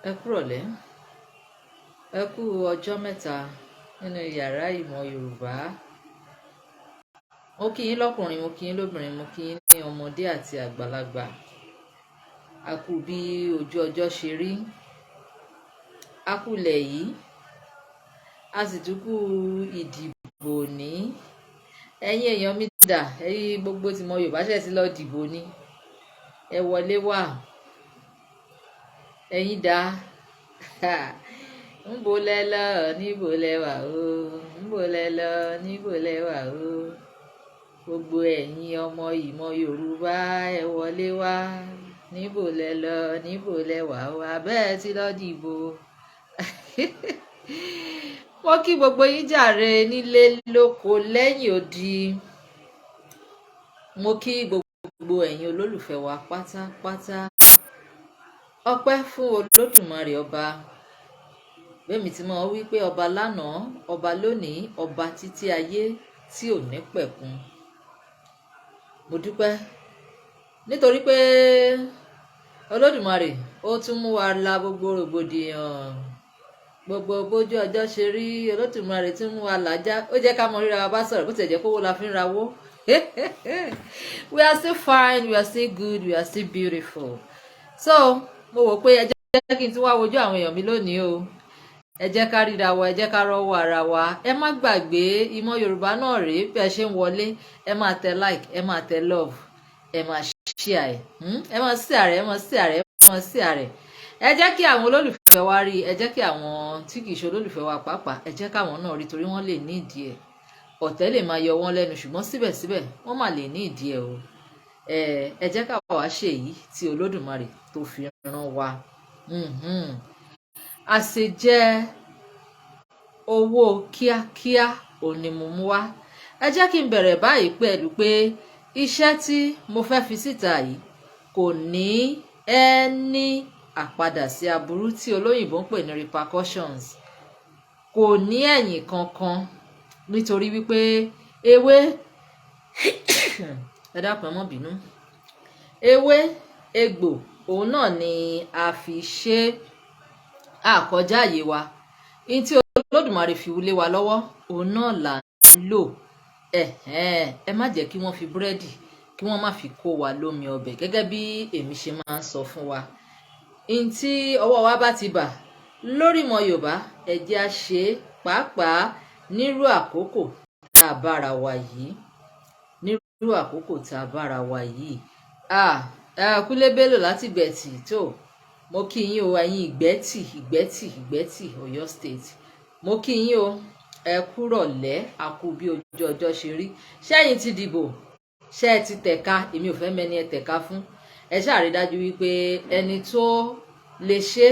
Ẹ kúrọ̀lẹ́, ẹ kú ọjọ́ mẹ́ta nínú yàrá ìmọ̀ Yorùbá. Mo kí yín lọ́kùnrin, mo kí yín lóbìnrin, mo kí yín ní ọmọdé àti àgbàlagbà. A kú bí ojú ọjọ́ ṣe rí. A kú ilẹ̀ yìí. A sì tún kú ìdìbò ní. Ẹ̀yin èèyàn mi dà, ẹ̀yin gbogbo tí mo Yorùbá ṣẹ̀ sí lọ dìbò ni. Ẹ wọlé wá. Ẹ̀yin dà. Ńbo lẹ lọ, níbo lẹ wà o. Ńbo lẹ lọ, níbo lẹ wà o. Gbogbo ẹ̀yin ọmọ ìmọ̀ Yorùbá ẹ wọlé wá. Níbo lẹ lọ, níbo lẹ wà o. Abẹ́ ẹ ti lọ dìbò. Mo kí gbogbo yín jàre nílé lóko lẹ́yìn odi. Mo kí gbogbo ẹ̀yin olólùfẹ́ wa pátápátá. Ọpẹ́ fún Olódùmarè ọba. Bẹ́ẹ̀mi tí mo wí pé ọba lánàá, ọba lónìí, ọba títí ayé tí ò ní pẹ̀kun. Mo dúpẹ́ nítorí pé Olódùmarè ó tún mú wa la gbogbo rògbòdìyàn, gbogbo bójú ọjọ́ ṣe rí. Olódùmarè tún mú wa làjá. Ó jẹ́ ká mọ ríra wa bá sọ̀rọ̀ bó ti jẹ́ kówó la fi ń rawó. We are still fine, we are still good, we are still beautiful. So mo wò pé ẹ jẹ́ kí n tún wá wojú àwọn èèyàn mi lónìí o. Ẹ jẹ́ ká ríra wa, ẹ jẹ́ ká rọ́wọ́ ara wa. Ẹ má gbàgbé ìmọ̀ Yorùbá náà rèé bí ẹ ṣe ń wọlé. Ẹ máa tẹ like, ẹ máa tẹ love, ẹ máa share ẹ. Ẹ máa share ẹ, ẹ máa share ẹ, ẹ máa share ẹ. Ẹ jẹ́ kí àwọn olólùfẹ́ wa rí, ẹ jẹ́ kí àwọn tí kìí ṣe olólùfẹ́ wa pàápàá, ẹ jẹ́ káwọn náà rí torí wọ́n lè ní ìdí ẹ̀. Ọ̀tẹ̀ lè máa yọ wọ́n lẹ́nu ṣùgbọ́n síbẹ̀síbẹ̀ wọ́n máa lè ní ìdí ẹ̀ o. Ẹ jẹ́ ká wá ṣe èyí tí Olódùmarè tó fi rán wa. Aseje owó kíákíá òní mo mú wá. Ẹ jẹ́ kí n bẹ̀rẹ̀ báyìí pẹ̀lú pé iṣẹ́ tí mo fẹ́ fi síta yìí kò ní ẹni àpadà sí aburú tí olóyìnbó ń pè ní repercussions. Kò ní ẹ̀yìn kankan nítorí wípé ewé ẹ dákun ẹ má bínú. Ewé egbo òun náà ni a fi ṣe àkọjá àyè wa. In tí Olódùmarè fi wulé wa lọ́wọ́ òun náà là ń lò. Ẹ má jẹ́ kí wọ́n fi búrẹ́dì kí wọ́n má fi kó wa lómi ọbẹ̀ gẹ́gẹ́ bí èmi ṣe máa ń sọ fún wa. In tí ọwọ́ wa bá ti bà lórí ìmọ̀ Yorùbá ẹ jẹ́ á ṣe pàápàá nírú àkókò tá a bára wa yìí. Nírú àkókò tá a bára wa yìí. Kúlé Bello láti Gbẹ̀tì tó. Mo kí yín o ẹ̀yin Ìgbẹ́tì Ọ̀yọ́ state. Mo kí yín o ẹ kúrọ̀lẹ́ a kú bí ojú ọjọ́ ṣe rí. Ṣẹ́yìn ti dìbò, ṣé ẹ ti tẹ̀ka? Èmi ò fẹ́ mẹ́ni ẹ tẹ̀ka fún. Ẹ ṣáà rí dájú wípé ẹni tó lè ṣe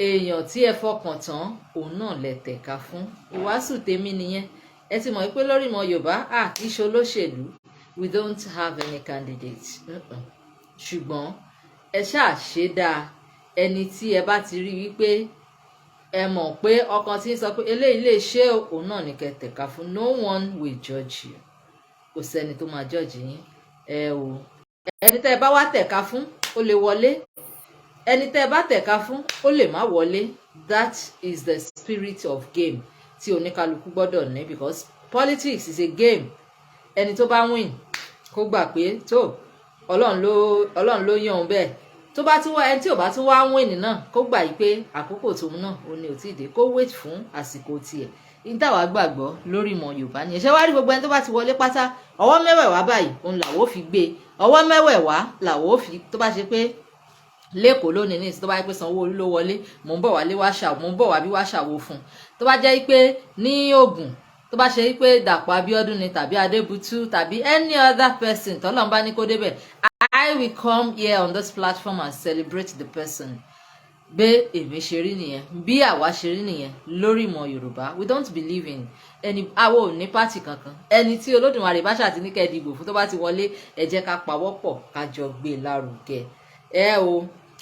èèyàn tí ẹ fọkàn tán òun náà lẹ tẹ̀ka fún. Ìwàásù tèmi nìyẹn. Ẹ ti mọ̀ pé lórí ìmọ̀ Yorùbá kì í ṣe olóṣèlú. We don't have any candidate. Ṣùgbọ́n ẹ ṣáà ṣe dáa. Ẹni tí ẹ bá ti rí wípé ẹ mọ̀ pé ọkàn tí ń sọ pé eléyìí lè ṣe òun náà ní kẹ́ tẹ̀ka fún. No one will judge you. Kò sẹ́ni tó máa judge yín. Ẹni tẹ́ ẹ bá wá tẹ̀ka fún ó lè wọlé. Ẹni tẹ́ ẹ bá tẹ̀ka fún ó lè má wọlé. That is the spirit of game tí oníkálukú gbọ́dọ̀ ní because politics is a game. Ẹni tó bá win kó gbà pé tó Ọlọ́run ló yàn bẹ́ẹ̀. Tó bá tún wá ẹni tí ò bá tún wá win náà kó gbà yí pé àkókò tóun náà ò ní ò tí ì dé kó wait fún àsìkò tiẹ̀. Ìtàwá gbàgbọ́ lórí ìmọ̀ Yorùbá ni ẹ̀ṣẹ́ wá rí gbogbo ẹni tó bá ti wọlé pátá ọwọ́ mẹ́wẹ̀ẹ̀wá báyìí òun làwọ́ fi gbé ọwọ́ mẹ́wẹ̀ẹ̀wá làwọ́ fi tó bá ṣe pé lẹ́kọ̀ọ́ lónìí ní tó bá yẹ pé Sanwó-Olú ló wọlé mò ń bọ̀ wá bí wá ṣàwó fún un. Tó bá jẹ́ pé ní Ògùn tó bá ṣe pé Dàpọ̀ Abíọ́dún ni tàbí Adébútú tàbí any other person tọ́lọ́run bá ní kó débẹ̀ I will come here on this platform and celebrate the person. Bí èmi ṣe rí nìyẹn bí àwa ṣe rí nìyẹn lórí ìmọ̀ Yorùbá. We don't believe in ẹni àwa ò ní pátì kankan. Ẹni tí Olódùmarè bá ṣàtì ní kẹ́ dìbò fún tó bá ti wọlé ẹ jẹ́ ká pawọ́pọ̀ ká jọ gbé lárugẹ.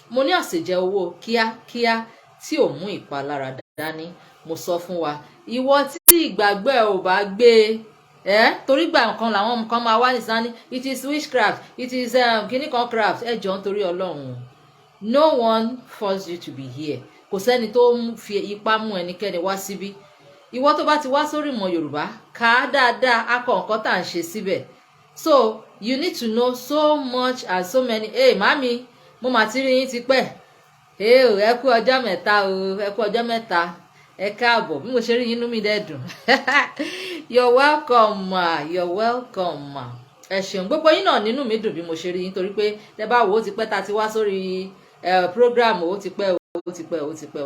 Mo ní Aseje owó kíákíá tí ò mú ìpalára dání. Mo sọ fún wa ìwọ tí ìgbàgbọ́ ò bá gbé torí gbà nǹkan làwọn nǹkan máa wá nìsán ní it is witchcraft it is kíní kan craft ẹ jọ nítorí Ọlọ́run no one forced you to be here. Kò sẹ́ni tó fi ipá mú ẹnikẹ́ni wá síbí. Ìwọ tó bá ti wá sórí ìmọ̀ Yorùbá kà á dáadáa akọ nǹkan tá à ń ṣe síbẹ̀. So you need to know so much and so many. Mami mo mà ti rí yín ti pẹ́. Ẹ kú ọjọ́ mẹ́ta o, ẹ kú ọjọ́ mẹ́ta, ẹ káàbọ̀. Bí mo ṣe rí yín inú mi dẹ̀ dùn. You're welcome ma, you're welcome ma. Ẹ ṣeun gbogbo yín náà nínú mi dùn bí mo ṣe rí yín torí pé tẹ bá wò ó ti pẹ́ ta ti wá sórí program ó ti pẹ́ o.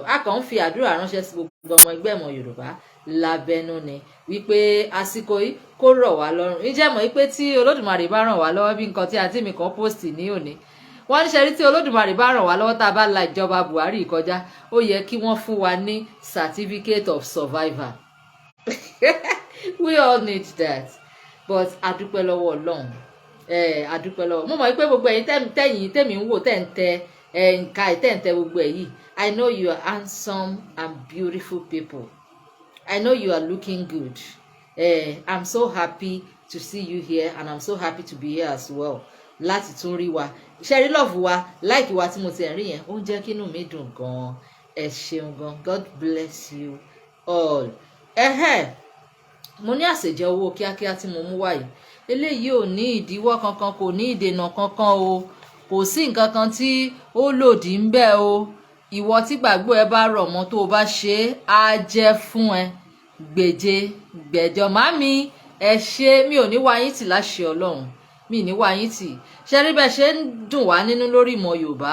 A kàn ń fi àdúrà ránṣẹ́ sí gbogbo ọmọ ẹgbẹ́ ìmọ̀ Yorùbá lábẹ́nú ni wípé àsìkò yìí kó rọ̀ wá lọ́rùn. Ǹjẹ́ mọ̀ wípé tí Olódùmarè bá ràn wá lọ́wọ́ bí nǹkan tí àǹtí mi kan post ní òní, wọ́n ní ṣe rí tí Olódùmarè bá ràn wá lọ́wọ́ tá a bá la ìjọba Buhari kọjá, ó yẹ kí wọ́n fún wa ní certificate of survivor. We all need that. But adúpẹ́ lọ́wọ́ Ọlọ́run. Adúpẹ́ lọ́wọ́. Mo mọ̀ wípé gbogbo ẹ̀yin tẹ̀mí ń wò tẹ̀ ń tẹ gbogbo ẹ̀ yìí. I know you are handsome and beautiful people. I know you are looking good. I'm so happy to see you here and I'm so happy to be here as well. Láti tún rí wa. Ṣé rí love wa, like wa tí mo ti rí yẹn, ó ń jẹ́ kí inú mi dùn gan. Ẹ ṣeun gan. God bless you all. Mo ní àṣejẹ owó kíákíá tí mo mú wá yìí. Eléyìí ò ní ìdíwọ́ kankan, kò ní ìdènà kankan o. Kò sí nǹkan kan tí ó lòdì ń bẹ o. Ìwọ tí gbàgbọ́ ẹ bá rọ̀ mọ́ tó o bá ṣe é, á jẹ́ fún ẹ. Gbèje gbẹ̀jọ màmí ẹ ṣe, mi ò ní wá yín tì láṣẹ Ọlọ́run. Mi ní wá yín tì. Ṣé rí bẹ́ẹ̀ ṣe ń dùn wá nínú lórí ìmọ̀ Yorùbá?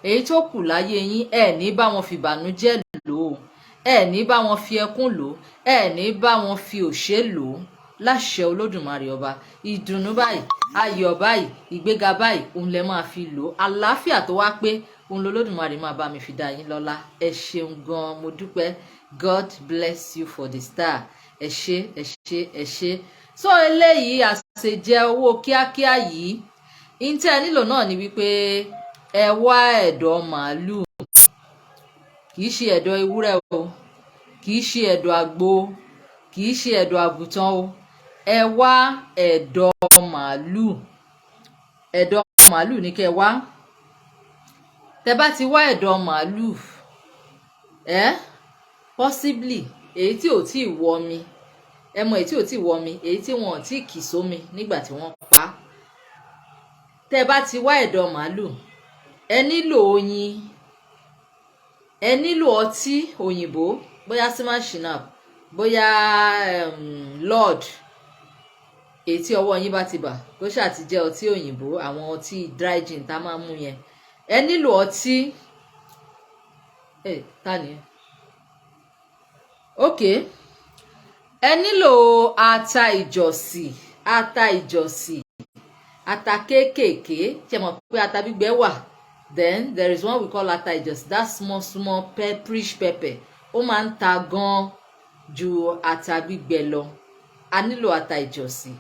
Èyí tó kù láyé yín ẹ ní bá wọn fi ìbànújẹ́ lò ó. Ẹ ní bá wọn fi ẹkún lò ó. Ẹ ní bá wọn fi òṣè lò ó. Láṣẹ Olódùmarè ọba. Ìdùnnú báyìí, ayọ̀ báyìí, ìgbéga báyìí, òun lẹ máa fi lò ó. Àlàáfíà tó wá pé òun lolódùmarè máa bá mi fi dá yín lọ́lá. Ẹ ṣeun gan, mo dúpẹ́. God bless you for the star. Ẹ ṣé. So eléyìí àṣejẹ owó kíákíá yìí, ìtẹ́ ẹ nílò náà ni wípé ẹ wá ẹ̀dọ̀ màálù. Kì í ṣe ẹ̀dọ̀ ewúrẹ́ o. Kì í ṣe ẹ̀dọ̀ àgbò. Kì í ṣe ẹ̀dọ̀ àgùntàn o. Ẹ wá ẹ̀dọ̀ màálù. Ẹ̀dọ̀ màálù ní kẹ́ wá. Tẹ́ bá ti wá ẹ̀dọ̀ màálù, possibly èyí tí ò tí ì wọmi. Ẹ mọ̀ èyí tí ò tí ì wọmi, èyí tí wọn ò tí ì kì sómi nígbà tí wọ́n pa á. Tẹ́ bá ti wá ẹ̀dọ̀ màálù, ẹ nílò oyin. Ẹ nílò ọtí òyìnbó, bóyá Seaman Shinap, bóyá Lord. Èyí tí ọwọ́ yín bá ti bà, kó ṣáà ti jẹ́ ọtí òyìnbó, àwọn ọtí dry gin tá máa ń mú yẹn. Ẹ nílò ọtí. Ta ni? Okay. Ẹ nílò ata ìjọ̀sì. Ata kéékèèké. Ṣé mọ̀ pé ata gbígbẹ wà? Then there is one we call ata ìjọ̀sì. That small pepperish pepper. Ó máa ń ta gan ju ata gbígbẹ lọ. A nílò ata ìjọ̀sì.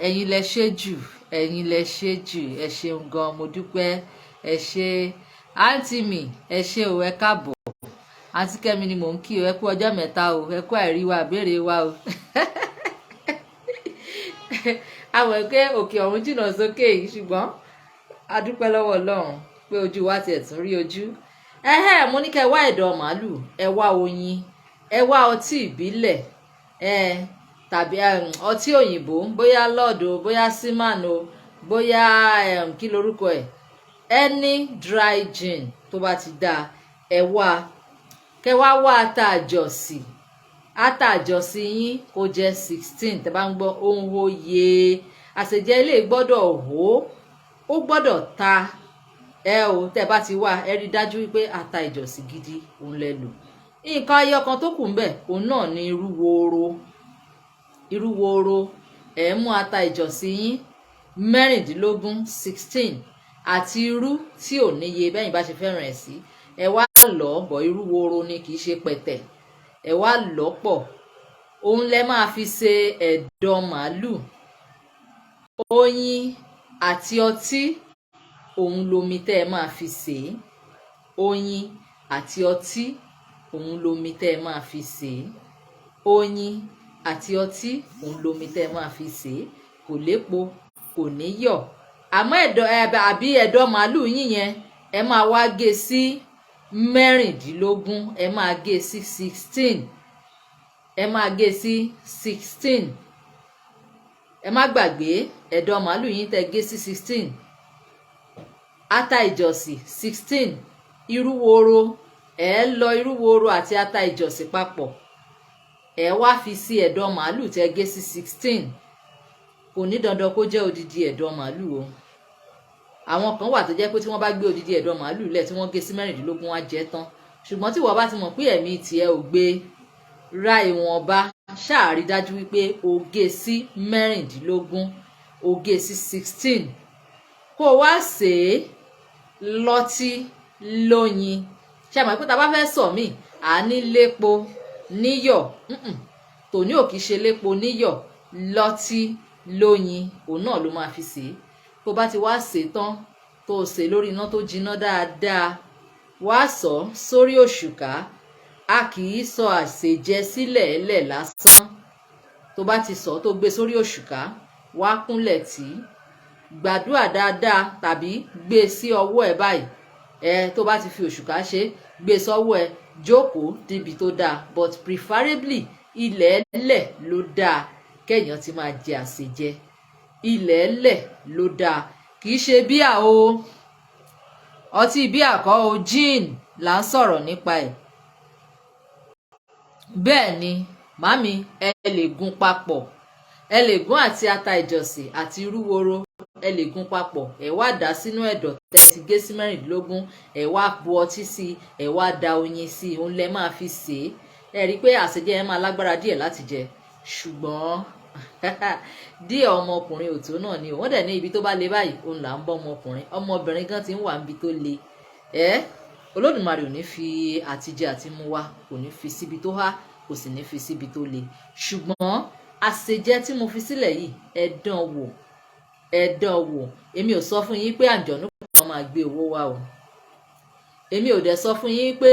Ẹ̀yin lẹ ṣe jù. Ẹ ṣeun gan, mo dúpẹ́. Ẹ ṣé. Àǹtí mi, ẹ ṣé o, ẹ káàbọ̀. Àǹtí Kẹ́mi ni mò ń kí o, ẹ kú ọjọ́ mẹ́ta o, ẹ kú àìrí wa, béèrè wa o. Àwọn pé òkè ọ̀run jìnnà sókè yìí, ṣùgbọ́n a dúpẹ́ lọ́wọ́ Ọlọ́run pé ojú wa tiẹ̀ tún rí ojú. Mo ní kẹ́ wá ẹ̀dọ̀ màálù, ẹ wá oyin, ẹ wá ọtí ìbílẹ̀, tàbí ọtí òyìnbó, bóyá Lord o, bóyá Seaman o, bóyá kí lorúkọ ẹ̀. Any dry gin tó bá ti dáa, ẹ wá. Kẹ́ wá ata àjọ̀sì. Ata àjọ̀sì yín kó jẹ́ 16. Tẹ́ bá ń gbọ́ ohun oyè. Àṣejẹ ilé gbọ́dọ̀ hó. Ó gbọ́dọ̀ ta. Tẹ́ bá ti wá, ẹ rí dájú wípé ata ìjọ̀sì gidi òun lẹ lò. Nǹkan ayọ̀ kan tó kù ńbẹ̀, òun náà ni irú woro. Ẹ mú ata ìjọ̀sì yín 16 àti irú tí ò níye bẹ́yìn bá ṣe fẹ́ràn ẹ̀ sí. Ẹ wá lọ̀ bọ̀, irú woro ni, kì í ṣe pẹ̀tẹ̀. Ẹ wá lọ̀ pọ̀. Òun lẹ máa fi ṣe ẹ̀dọ̀ màálù. Oyin àti ọtí, òun lomi tẹ́ ẹ máa fi sè é. Oyin àti ọtí, òun lomi tẹ́ ẹ máa fi sè é. Oyin àti ọtí, òun lomi tẹ́ ẹ máa fi sè é. Kò lépo, kò ní yọ̀. Àmọ́ ẹ̀dọ̀ màálù yín yẹn ẹ máa wá gé sí mẹ́rìndínlógún, ẹ máa gé sí 16, ẹ máa gé sí 16. Ẹ má gbàgbé ẹ̀dọ̀ màálù yín tẹ́ gé sí 16, ata ìjọ̀sì 16, irú woro lọ irú woro àti ata ìjọ̀sì papọ̀, ẹ wá fi sí ẹ̀dọ̀ màálù tẹ́ gé sí 16. Kò ní dandan kó jẹ́ odidi ẹ̀dọ̀ màálù o. Àwọn kan wà tó jẹ́ pé tí wọ́n bá gbé odidi ẹ̀dọ̀ màálù lẹ̀ tí wọ́n gé sí mẹ́rìndínlógún wá jẹ tán. Ṣùgbọ́n tí wọ́n bá ti mọ̀ pé ẹ̀mí tiẹ̀ ò gbé, ra ìwọ̀nba, ṣáà rí dájú wípé o gé sí mẹ́rìndínlógún, o gé sí 16. Kó o wá sè é lọ́tí lóyin. Ṣé àmọ́ pé tá a bá fẹ́ sọ mí, à ní lépo níyọ̀, tòní ò kì í ṣe lépo níyọ̀, lọ́tí lóyin, òun náà ló máa fi sè é. Tó bá ti wá sè é tán, tó o sè lórí iná tó jiná dáadáa, wá sọ sórí òṣùká. A kì í sọ àsèjẹ sílẹ̀ ẹlẹ̀ lásán. Tó bá ti sọ tó gbé sórí òṣùká, wá kúnlẹ̀ tì í, gbàdúrà dáadáa tàbí gbé sí ọwọ́ ẹ báyìí. Tó bá ti fi òṣùká ṣe, gbé sọ́wọ́ ẹ, jókòó níbi tó dáa, but preferably ilẹ̀ ẹlẹ̀ ló dáa kéèyàn ti máa jẹ àsèjẹ. Ilẹ̀ ẹlẹ̀ ló dáa, kì í ṣe bíà o. Ọtí bíà kọ́ o, gin là ń sọ̀rọ̀ nípa ẹ̀. Bẹ́ẹ̀ ni màmí, ẹ lè gún papọ̀, ẹ lè gún àti ata ìjọ̀sì àti irú woro, ẹ lè gún papọ̀, ẹ wá dà sínú ẹ̀dọ̀ tẹ́ ti gé sí mẹ́rìndínlógún, ẹ wá bu ọtí sí i, ẹ wá da oyin sí i, òun lẹ máa fi sè é. Ẹ rí i pé àsèjẹ yẹn máa lágbára díẹ̀ láti jẹ, ṣùgbọ́n díẹ̀ ọmọkùnrin òtó náà ni wọ́n dẹ̀ ní ibi tó bá le báyìí òun là ń bọ́ ọmọkùnrin. Ọmọbìnrin gan ti ń wà níbi tó le. Olódùmarè ò ní fi àtijẹ àti mu wa, kò ní fi síbi tó há, kò sì ní fi síbi tó le. Ṣùgbọ́n àsèjẹ tí mo fi sílẹ̀ yìí, ẹ dán wò, ẹ dán wò. Èmi ò sọ fún yín pé àǹjọ̀nú kan máa gbé owó wá o. Èmi ò dẹ̀ sọ fún yín pé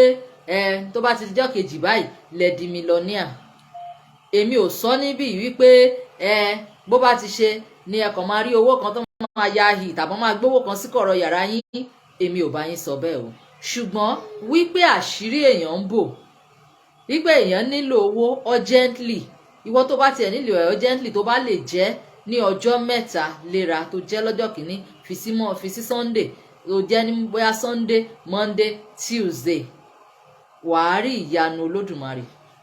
tó bá ti dijọ́ kejì báyìí lẹ di mílíọ̀níà. Èmi ò sọ níbí wípé bó bá ti ṣe ni ẹ kàn máa rí owó kan tó máa ya hì tàbí máa gbówó kan sí kọ̀rọ̀ yàrá yín. Èmi ò bá yín sọ bẹ́ẹ̀ o. Ṣùgbọ́n wípé àṣírí èèyàn ń bò, wípé èèyàn nílò owó urgently, ìwọ tó bá tiẹ̀ nílò ẹ̀ urgently, tó bá lè jẹ́ ní ọjọ́ mẹ́ta léra, tó jẹ́ lọ́jọ́ kìíní fi sí Sunday, tó jẹ́ ní bóyá Sunday, Monday, Tuesday, wàá rí ìyanu Olódùmarè,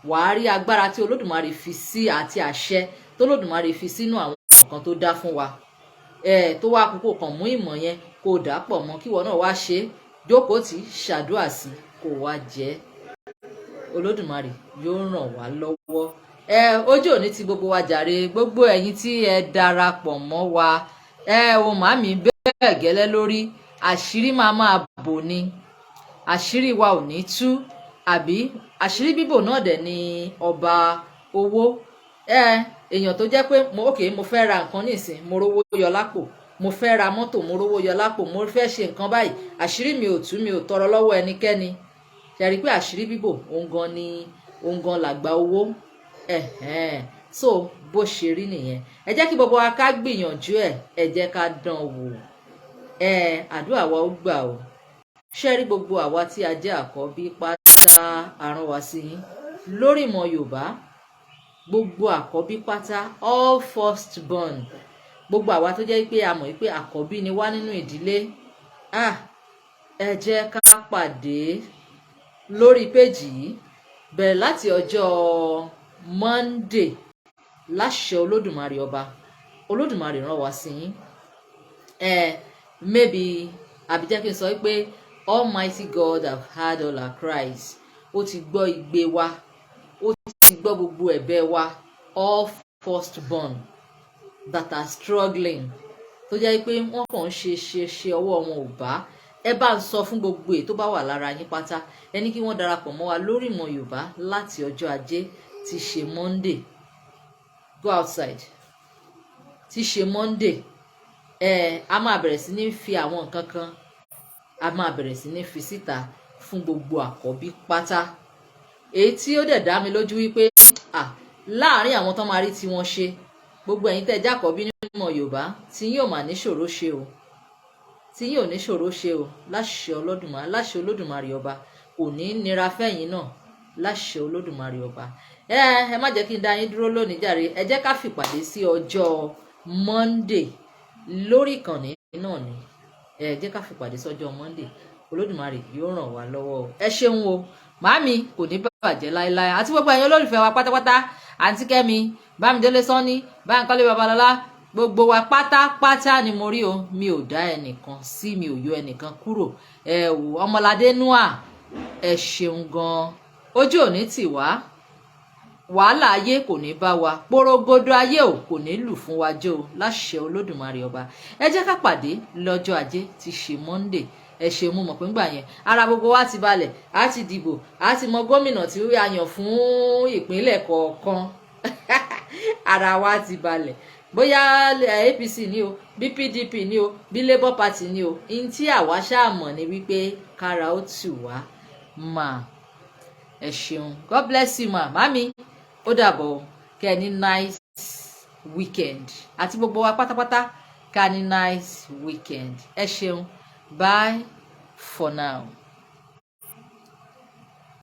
wàá rí agbára tí Olódùmarè fi sí àti àṣẹ tó Olódùmarè fi sínú àwọn nǹkan tó dá fún wa. Tó wá kókó kan mú ìmọ̀ yẹn kó o dà pọ̀ mọ́, kíwọ náà wá ṣe é, jókòó tì í, ṣàdúrà sí i, kó o wá jẹ ẹ́. Olódùmarè yóò ràn wá lọ́wọ́. Ojú òní ti gbogbo wa jàre, gbogbo ẹ̀yin tí ẹ darapọ̀ mọ́ wa. O màmí bẹ́ẹ̀ gẹ́lẹ́ lórí, àṣírí máa bò ni, àṣírí wa ò ní tú, àbí àṣírí bíbò náà dẹ̀ ni ọba owó. Èèyàn tó jẹ́ pé mo fẹ́ ra nǹkan nísìn, mo rówó yọ lápò, mo fẹ́ ra mọ́tò, mo rówó yọ lápò, mo fẹ́ ṣe nǹkan báyìí, àṣírí mi ò tú, mi ò tọrọ lọ́wọ́ ẹnikẹ́ni. Ṣé rí pé àṣírí bíbò òun gan làgbà owó. So bó ṣe rí nìyẹn. Ẹ jẹ́ kí gbogbo wa ká gbìyànjú ẹ jẹ́ ká dán wò. Àdúrà wa ó gbà o. Ṣé rí gbogbo àwa tí a jẹ́ àkọ́bí pátá, àrùn wá sí yín lórí ìmọ̀ Yorùbá, gbogbo àkọ́bí pátá, all first born, gbogbo àwa tó jẹ́ pé a mọ̀ pé àkọ́bí ni wá nínú ìdílé, ẹ jẹ́ ká pàdé lórí péjì yìí bẹ̀rẹ̀ láti ọjọ́ Monday láṣẹ Olódùmarè ọba. Olódùmarè rán wa sí yín. Maybe àbí jẹ́ kí n sọ pé Almighty God have heard all our cries. Ó ti gbọ́ igbe wa, ó ti gbọ́ gbogbo ẹ̀bẹ̀ wa. All firstborn that are struggling, tó jẹ́ pé wọ́n kàn ń ṣe ọwọ́ wọn ò bá. Ẹ bá ń sọ fún gbogbo èyí tó bá wà lára yín pátá, ẹ ní kí wọ́n darapọ̀ mọ́ wa lórí ìmọ̀ Yorùbá láti ọjọ́ Ajé tí ṣe Monday. Go outside. Tí ṣe Monday. A máa bẹ̀rẹ̀ sí ní fi àwọn nǹkan kan, a máa bẹ̀rẹ̀ sí ní fi síta fún gbogbo àkọ́bí pátá. Èyí tí ó dẹ̀ dá mi lójú wípé láàárín àwọn tó máa rí tí wọ́n ṣe, gbogbo ẹ̀yin tẹ́ jákọ́bí nínú ọmọ Yorùbá tí yóò mà ní ṣòro ṣe o, tí yóò ní ṣòro ṣe o, láṣẹ Olódùmarè ọba, kò ní nira fẹ́yìn náà láṣẹ Olódùmarè ọba. Ẹ má jẹ́ kí n dá yín dúró lónìí jàre, ẹ jẹ́ ká fìpàdé sí ọjọ́ Monday lórí ìkànnì náà ni. Ẹ jẹ́ ká fìpàdé sí ọjọ́ Monday, Olódùmarè yóò ràn wá lọ́wọ́ o. Ẹ ṣeun o, màámi kò ní bàjẹ́ láéláé, àti gbogbo ẹ̀yin olólùfẹ́ wa pátápátá, àǹtí Kẹ́mi, Bámidélé Sọ́ní, Báńkọ́lé Babalọ́lá, gbogbo wa pátápátá ni mo rí o, mi ò dá ẹnìkan sí, mi ò yọ ẹnìkan kúrò. Ẹ wò Ọmọládé Noah, ẹ ṣeun gan, ojú ò ní tì wá, wàhálà ayé kò ní bá wa, porogodo ayé ò kò ní lù fún wa jó láṣẹ Olódùmarè ọba. Ẹ jẹ́ ká pàdé lọ́jọ́ ajé tí ṣe Monday. Ẹ ṣe mú mọ̀ pé ńgbà yẹn ara gbogbo wa ti balẹ̀, á ti dìbò, á ti mọ gómìnà tí ó yàn fún ìpínlẹ̀ kọ̀ọ̀kan ara wa ti balẹ̀, bóyá APC ni o, bí PDP ni o, bí Labour Party ni o, in tí àwa ṣáà mọ̀ ni wípé kára ó tù wá mà. Ẹ ṣeun, God bless you ma, mami, ó dàbọ̀, kẹ́ ní nice weekend, àti gbogbo wa pátápátá ká ní nice weekend. Ẹ ṣeun, bye for now.